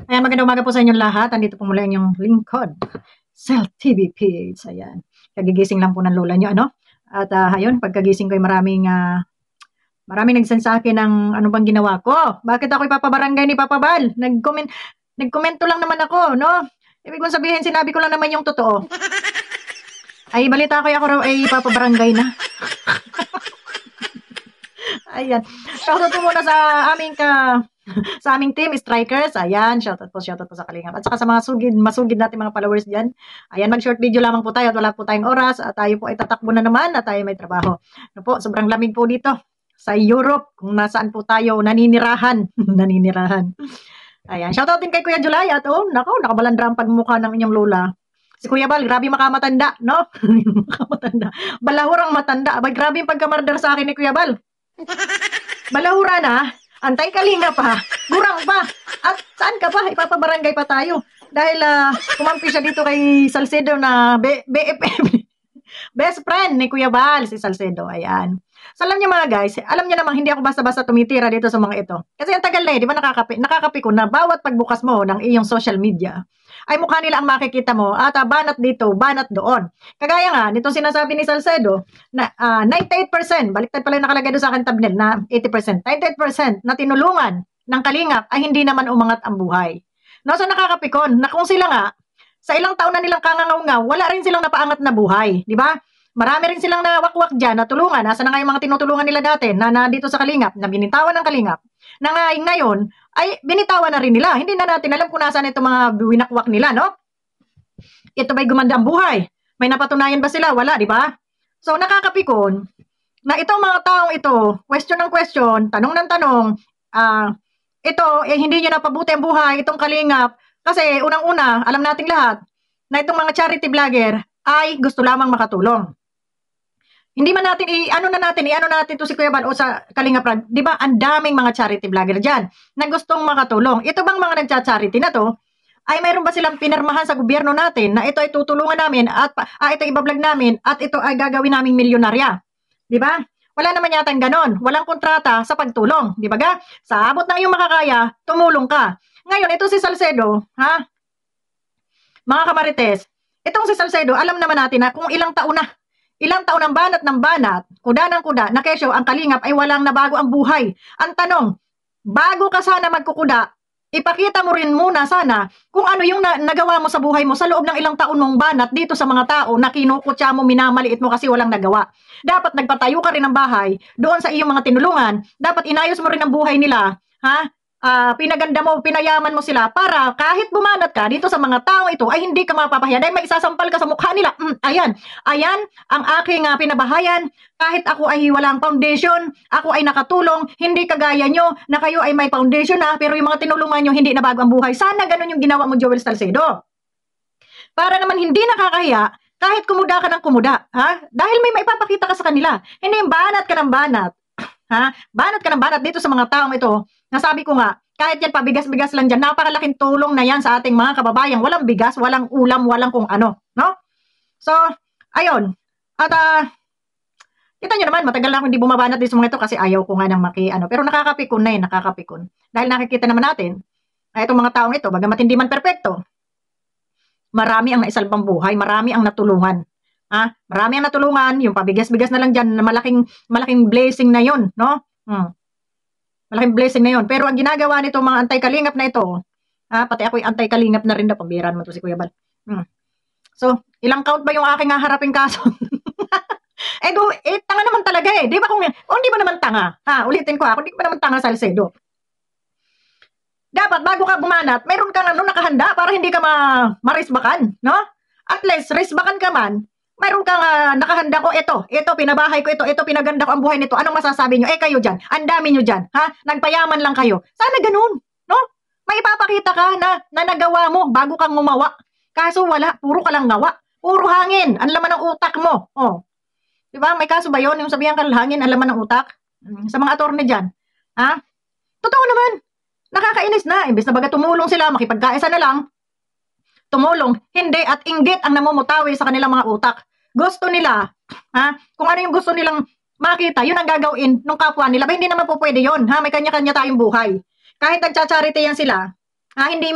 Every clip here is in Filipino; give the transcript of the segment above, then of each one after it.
Ayan, magandang umaga po sa inyong lahat. Andito po muli ang inyong lingkod, Cell TV PH. Ayan, kagigising lang po ng lola nyo, ano? At ayun, pagkagising ko ay maraming nag-send sa akin ng ano bang ginawa ko. Bakit ako ipapabarangay ni Papa Bal? Nagkomento lang naman ako, no? Ibig kong sabihin, sinabi ko lang naman yung totoo. Ay, balita ko ako raw ay ipapabarangay na. Ayan. Shoutout po muna sa aming team, Strikers. Ayan, shoutout po sa Kalingap. At saka sa mga masugid natin mga followers dyan. Ayan, mag-short video lamang po tayo at wala po tayong oras. At tayo po ay tatakbo na naman at tayo may trabaho. Ano po, sobrang lamig po dito sa Europe, kung nasaan po tayo naninirahan. Naninirahan. Ayan, shoutout din kay Kuya July. At nakabalandra ang pagmukha ng inyong lola. Si Kuya Bal, grabe makamatanda, no? Makamatanda. Balahurang matanda. Abay, grabe yung pagkamardar sa akin ni Kuya Bal. Balahura na, antay kalinga pa, gurang pa, at saan ka pa, ipapabarangay pa tayo. Dahil kumampi siya dito kay Salcedo na BFF, best friend ni Kuya Bal, si Salcedo, ayan. So alam niyo mga guys, alam niyo namang hindi ako basta-basta tumitira dito sa mga ito. Kasi ang tagal na di ba nakakapi ko na bawat pagbukas mo ng iyong social media, ay mukha nila ang makikita mo at banat dito, banat doon. Kagaya nga, nitong sinasabi ni Salcedo, na 98%, baliktad pala nakalagay doon sa akin thumbnail na 80%, 98% na tinulungan ng Kalingap ay hindi naman umangat ang buhay. No, so nakakapikon na kung sila nga, sa ilang taon na nilang kangangaw-ngaw, wala rin silang napaangat na buhay, di ba? Marami rin silang nawakwak dyan na tulungan. Asa na nga yung mga tinutulungan nila dati na dito sa Kalingap, na binitawan ng Kalingap, na ngayon, ay binitawan na rin nila. Hindi na natin alam kung nasaan itong mga winakwak nila, no? Ito ba'y gumanda ang buhay? May napatunayan ba sila? Wala, di ba? So, nakakapikon na itong mga taong ito, question ng question, tanong ng tanong, ito, hindi nyo napabuti ang buhay, itong Kalingap, kasi unang-una, alam nating lahat, na itong mga charity vlogger ay gusto lamang makatulong. Hindi man natin i-ano natin to si Kuya Bal o sa Kalingap Rad. 'Di ba? Ang daming mga charity vlogger diyan na gustong makatulong. Ito bang mga nagcha-charity na to ay mayroon ba silang pinirmahan sa gobyerno natin na ito ay tutulungan namin at ito iba-vlog namin at ito ay gagawin naming milyonarya. 'Di ba? Wala naman yatang ganon. Walang kontrata sa pagtulong. 'Di ba ga? Sa abot ng iyong makakaya, tumulong ka. Ngayon, ito si Salcedo, ha? Mga kamarites, itong si Salcedo, alam naman natin na kung ilang taon ng banat, kuda ng kuda, na kesyo ang Kalingap ay walang nabago ang buhay. Ang tanong, bago ka sana magkukuda, ipakita mo rin muna sana kung ano yung nagawa mo sa buhay mo sa loob ng ilang taon mong banat dito sa mga tao na kinukutya mo, minamaliit mo kasi walang nagawa. Dapat nagpatayo ka rin ng bahay doon sa iyong mga tinulungan. Dapat inayos mo rin ang buhay nila, ha? Pinaganda mo, pinayaman mo sila para kahit bumanat ka dito sa mga taong ito ay hindi ka mapapahiya dahil may isasampal ka sa mukha nila. Ayan ang aking pinabahayan. Kahit ako ay walang foundation, ako ay nakatulong, hindi kagaya nyo na kayo ay may foundation na pero yung mga tinulungan nyo hindi na bago ang buhay. Sana ganun yung ginawa mo, Joel Salcedo. Para naman hindi nakakahiya kahit kumuda ka ng kumuda, ha? Dahil may maipapakita ka sa kanila. Hindi yung banat ka ng banat. Ha? Banat ka ng banat dito sa mga taong ito. Nasabi ko nga, kahit yan pabigas-bigas lang dyan, napakalaking tulong na yan sa ating mga kababayan. Walang bigas, walang ulam, walang kung ano. No? So, ayun. At, kita nyo naman, matagal na akong hindi bumabanat dito sa mga ito kasi ayaw ko nga ng Pero nakakapikon na nakakapikon. Dahil nakikita naman natin, na itong mga taong ito, bagamat hindi man perpekto, marami ang naisalbang buhay, marami ang natulungan. Marami ang natulungan, yung pabigas-bigas na lang dyan, na malaking blessing na yon, no? Malaking blessing na yon. Pero ang ginagawa nito mga anti-Kalingap na ito, pati ako'y anti-Kalingap na rin na, pambiran mo to si Kuya Bal. So, ilang count ba yung aking haharaping kaso? Tanga naman talaga eh. Di ba kung hindi ba naman tanga? Ulitin ko kung di ba naman tanga, Salcedo? Dapat bago ka bumanat, mayroon kang nakahanda para hindi ka marisbakan, no? At least, risbakan ka man, mayroon kang nakahanda ko, ito, pinabahay ko ito pinaganda ko ang buhay nito. Anong masasabi nyo? Kayo dyan, ang dami nyo dyan, ha? Nagpayaman lang kayo. Sana ganun, no? May ipapakita ka na nagawa mo bago kang gumawa. Kaso wala, puro ka lang gawa. Puro hangin, ang laman ng utak mo. Diba? May kaso ba yun? Yung sabihan ka hangin, ang laman ng utak? Sa mga attorney dyan. Totoo naman. Nakakainis na. Imbes na baga tumulong sila, makipagkaisa na lang. Tumulong, hindi at inggit ang namumutawi sa kanilang mga utak. Gusto nila, kung ano yung gusto nilang makita, yun ang gagawin ng kapwa nila. Ba, hindi naman po pwede yun, May kanya-kanya tayong buhay. Kahit nagcha-charity yan sila, Hindi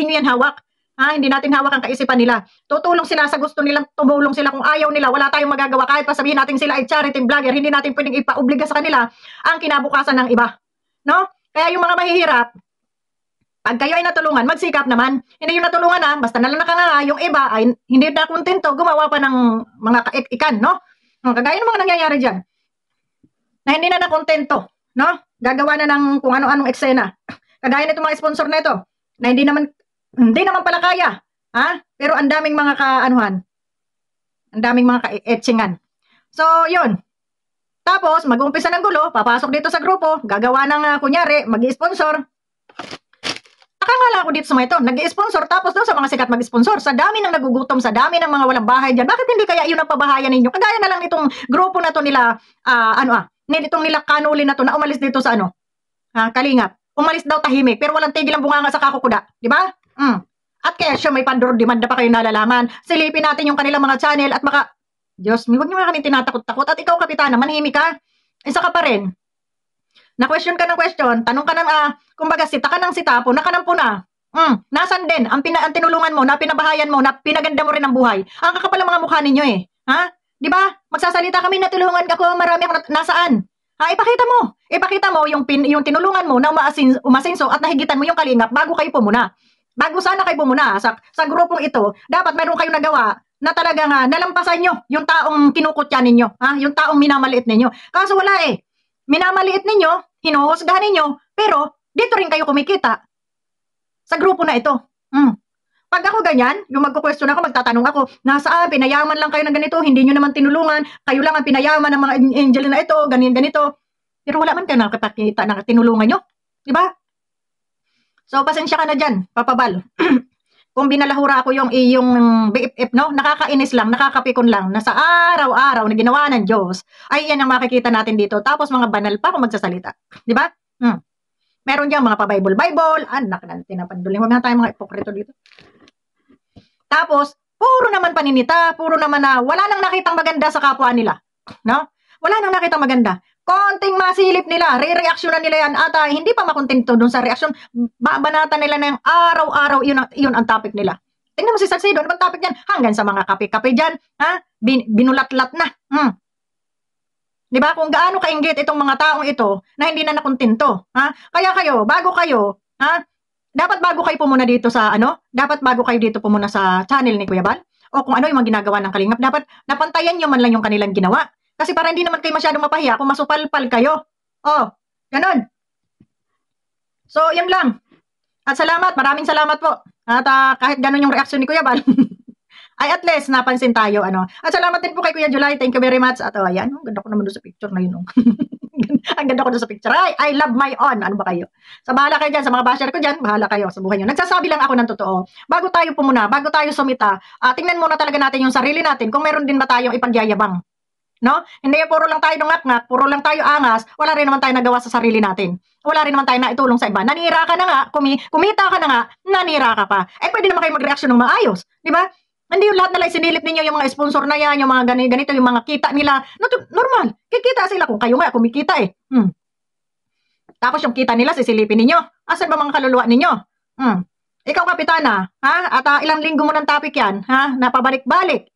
niyo yan hawak. Hindi natin hawak ang kaisipan nila. Tutulong sila sa gusto nilang tumulong sila. Kung ayaw nila, wala tayong magagawa. Kahit pa sabihin natin sila ay charity vlogger, hindi natin pwedeng ipaobliga sa kanila ang kinabukasan ng iba. No? Kaya yung mga mahihirap, pag kayo ay natulungan, magsikap naman. Hindi yung natulungan basta nalang nakanganga, yung iba ay hindi na kontento, gumawa pa ng mga ikan, no? Kagaya ng mga nangyayari dyan, na hindi na nakontento, no? Gagawa na ng kung ano-anong eksena. Kagaya nito mga sponsor na ito, na hindi naman pala kaya, pero ang daming mga ang daming mga ka-etchingan. So, yun. Tapos, mag-uumpisa ng gulo, papasok dito sa grupo, gagawa ng, kunyari, mag-sponsor. Nakangala ako dito sa mga ito, nag-sponsor, tapos doon sa mga sikat mag-sponsor, sa dami ng nagugutom, sa dami ng mga walang bahay dyan, bakit hindi kaya yun ang pabahayan ninyo? Kagaya na lang itong grupo na to nila, itong nila kanuli na to, na umalis dito sa Kalingap. Umalis daw tahimik, pero walang tigil ang bunganga sa kakukuda. Di ba? At kaya siya may pandor demand na pa kayo nalalaman. Silipin natin yung kanilang mga channel at Diyos, huwag niyo nga kami tinatakot-takot. At ikaw, kapitana, manhimik ka. Isa ka pa rin. Na-question ka ng question, tanong ka ng, kumbaga, sita ka ng sita, puna ka ng puna. Nasan din? Ang tinulungan mo, na pinabahayan mo, na pinaganda mo rin ang buhay. Ang kakapal ang mga mukha ninyo eh. Di ba? Magsasalita kami, natulungan ka ko, marami ako, nasaan? Ipakita mo yung tinulungan mo na umasenso at nahigitan mo yung kalingap bago kayo pumuna. Bago sana kayo pumuna sa grupong ito, dapat mayroon kayong nagawa na talagang nalampasan nyo yung taong kinukutya ninyo, yung taong minamaliit ninyo. Kaso wala eh. Minamaliit ninyo, hinuhusgahan ninyo, pero dito rin kayo kumikita sa grupo na ito. Pag ako ganyan, yung magko-question ako, magtatanong ako, nasaan, pinayaman lang kayo ng ganito, hindi nyo naman tinulungan, kayo lang ang pinayaman ng mga angel na ito, ganito. Pero wala man kayo nakapakita na tinulungan nyo. Diba? So, pasensya ka na dyan, papabal. Kung binalahura ko yung BFF, no? Nakakainis lang, nakakapikon lang, na sa araw-araw na ginawa ng Diyos, ay yan ang makikita natin dito. Tapos mga banal pa kung magsasalita. Diba? Meron dyan mga pa-Bible, anak na tinapanduling. Huwag na tayong mga ipokrito dito. Tapos, puro naman paninita, puro naman wala nang nakitang maganda sa kapwa nila. No? Wala nang nakitang maganda. Konting masilip nila, re-reaksyonan nila yan at hindi pa makontento dun sa reaksyon, babanatan nila na yung araw-araw, yun ang topic nila. Tingnan mo si Salcedo, ano bang topic yan? Hanggang sa mga kape-kape dyan, binulat-lat na. Diba? Kung gaano kainggit itong mga taong ito na hindi na nakontento. Kaya kayo, bago kayo pumuna dito sa dapat bago kayo dito pumuna sa channel ni Kuya Bal, o kung ano yung mga ginagawa ng Kalingap, dapat napantayan nyo man lang yung kanilang ginawa. Kasi para hindi naman kayo masyadong mapahiya kung masupal-pal kayo. Ganun. So, yun lang. At salamat, maraming salamat po. At kahit ganun yung reaksyon ni Kuya Bal, ay at least napansin tayo. At salamat din po kay Kuya July. Thank you very much. At ayan, ganda ko naman doon sa picture na yun. Ang ganda ko doon sa picture. I love my own. Ano ba kayo? Sa bahala kayo dyan, sa mga basher ko dyan, bahala kayo sa buhay nyo. Nagsasabi lang ako ng totoo. Bago tayo pumuna, bago tayo sumita, tingnan muna talaga natin yung sarili natin kung meron din ba tayong ipagyayabang. No? Hindi puro lang tayo ngak-ngak, puro lang tayo angas, wala rin naman tayo nagawa sa sarili natin. Wala rin naman tayo naitulong sa iba. Nanira ka na nga, kumita ka na nga, nanira ka pa. Pwede naman kayo mag-reaction ng maayos. Di ba? Hindi yung lahat na lang sinilip ninyo yung mga sponsor na yan, yung mga ganito, yung mga kita nila. Normal. Kikita sila kung kayo nga, kumikita eh. Tapos yung kita nila, sisilipin ninyo. Asan ba mga kaluluwa ninyo? Ikaw, kapitana, at ilang linggo mo ng topic yan, napabalik-balik.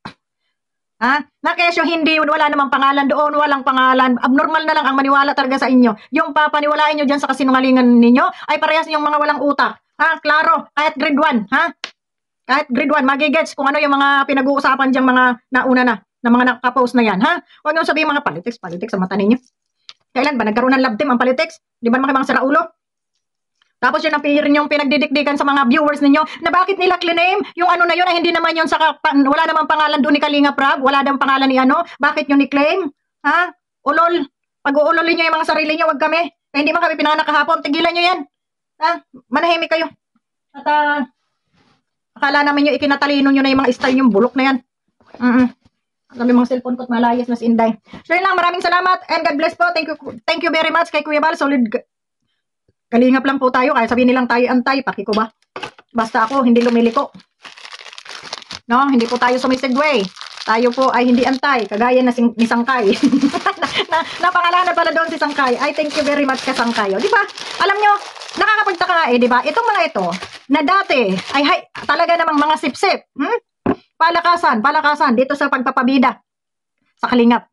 Na kesyo wala namang pangalan doon, walang pangalan, abnormal na lang ang maniwala talaga sa inyo. Yung papaniwalain nyo dyan sa kasinungalingan ninyo, ay parehas yung mga walang utak. Klaro, kahit grade 1, kahit grade 1, magigets kung ano yung mga pinag-uusapan dyan mga nauna na mga nakapost na yan, Huwag nyo sabihin mga politics sa mata ninyo. Kailan ba nagkaroon ng love team ang politics? Di ba naman kayo mga saraulo? Tapos yun ang yung pinagdidikdikan sa mga viewers ninyo na bakit nila claim yung na yun ay hindi naman yun wala namang pangalan doon ni Kalinga Prab, wala namang pangalan ni bakit nyo ni-claim? Ulol. Pag-uulolin nyo yung mga sarili nyo, wag kami. Kaya hindi man kami pinanganak kahapon, tigilan nyo yan. Manahimik kayo. At akala namin yung ikinatalino nyo na yung mga style yung bulok na yan. Sabi mga cellphone ko at malayas na si Inday. So yun lang, maraming salamat and God bless po. Thank you very much kay Kuya Bal. Solid Kalingap lang po tayo, kaya sabihin nilang tayo antay, pakiko ba? Basta ako, hindi lumiliko. No, hindi po tayo sumisegway. Tayo po ay hindi antay, kagaya ni Sangkay. Napangalanan pala doon si Sangkay. I thank you very much ka Sangkay. Di ba? Alam nyo, nakakapagtaka nga di ba? Itong mga ito, na dati, ay talaga namang mga sip-sip. Palakasan, dito sa pagpapabida sa Kalingap.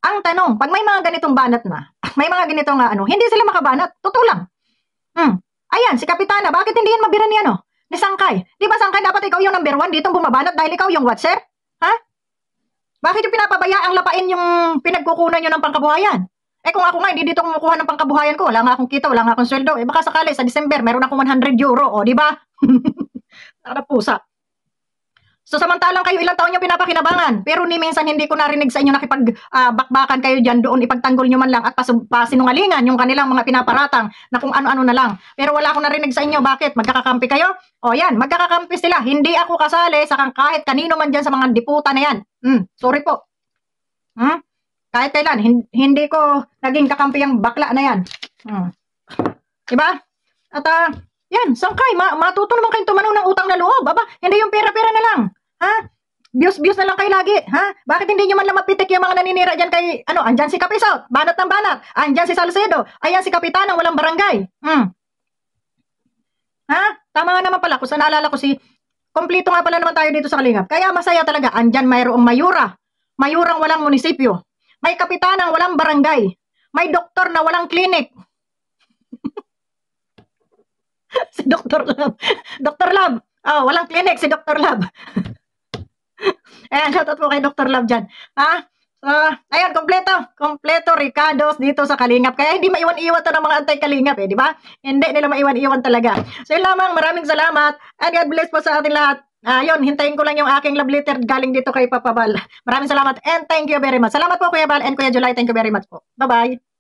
Ang tanong, pag may mga ganitong banat na, may mga ganitong hindi sila makabanat. Totoo lang. Ayan, si Kapitana, bakit hindi yan mabira ni ni Sangkay? Di ba Sangkay, dapat ikaw yung number 1 ditong bumabanat dahil ikaw yung watcher? Ha? Bakit yung pinapabayaang lapain yung pinagkukunan nyo ng pangkabuhayan? Kung ako nga, hindi dito kumukuha ng pangkabuhayan ko, wala nga akong kita, wala nga akong sweldo, baka sakali sa December, meron akong 100 euro, di ba? Pusa. So, samantalang kayo ilang taon yung pinapakinabangan, pero ni minsan hindi ko narinig sa inyo nakipagbakbakan kayo dyan doon, ipagtanggol nyo man lang at pasinungalingan yung kanilang mga pinaparatang na kung ano-ano na lang. Pero wala akong narinig sa inyo, bakit? Magkakakampi kayo? O yan, magkakakampi sila. Hindi ako kasali sa kahit kanino man dyan sa mga diputa na yan. Sorry po. Kahit kailan, hindi ko naging kakampi yung bakla na yan. Diba? At yan, Sangkay, matuto naman kayong tumanong ng utang na loob. Hindi yung pera-pera na lang. Bius na lang kayo lagi. Bakit hindi nyo man lang mapitik yung mga naninira dyan kay, andyan si Kapisot, banat ng banat. Andyan si Salcedo, ayan si Kapitanang walang barangay. Tama nga naman pala, kung saan naalala ko kompleto nga pala naman tayo dito sa Kalingap. Kaya masaya talaga, andyan mayroong mayurang walang munisipyo. May kapitanang walang barangay. May doktor na walang klinik. Si Dr. Lab. Dr. Lab. Walang clinic si Dr. Lab. Ayan, shoutout po kay Dr. Lab dyan. Ayan, kompleto Ricardos dito sa Kalingap. Kaya hindi maiwan-iwan to ng mga anti-Kalingap di ba? Hindi nila maiwan-iwan talaga. So yun lamang, maraming salamat. And God bless po sa atin lahat. Yun, hintayin ko lang yung aking love letter galing dito kay Papa Bal. Maraming salamat and thank you very much. Salamat po Kuya Bal and Kuya July. Thank you very much po. Bye-bye.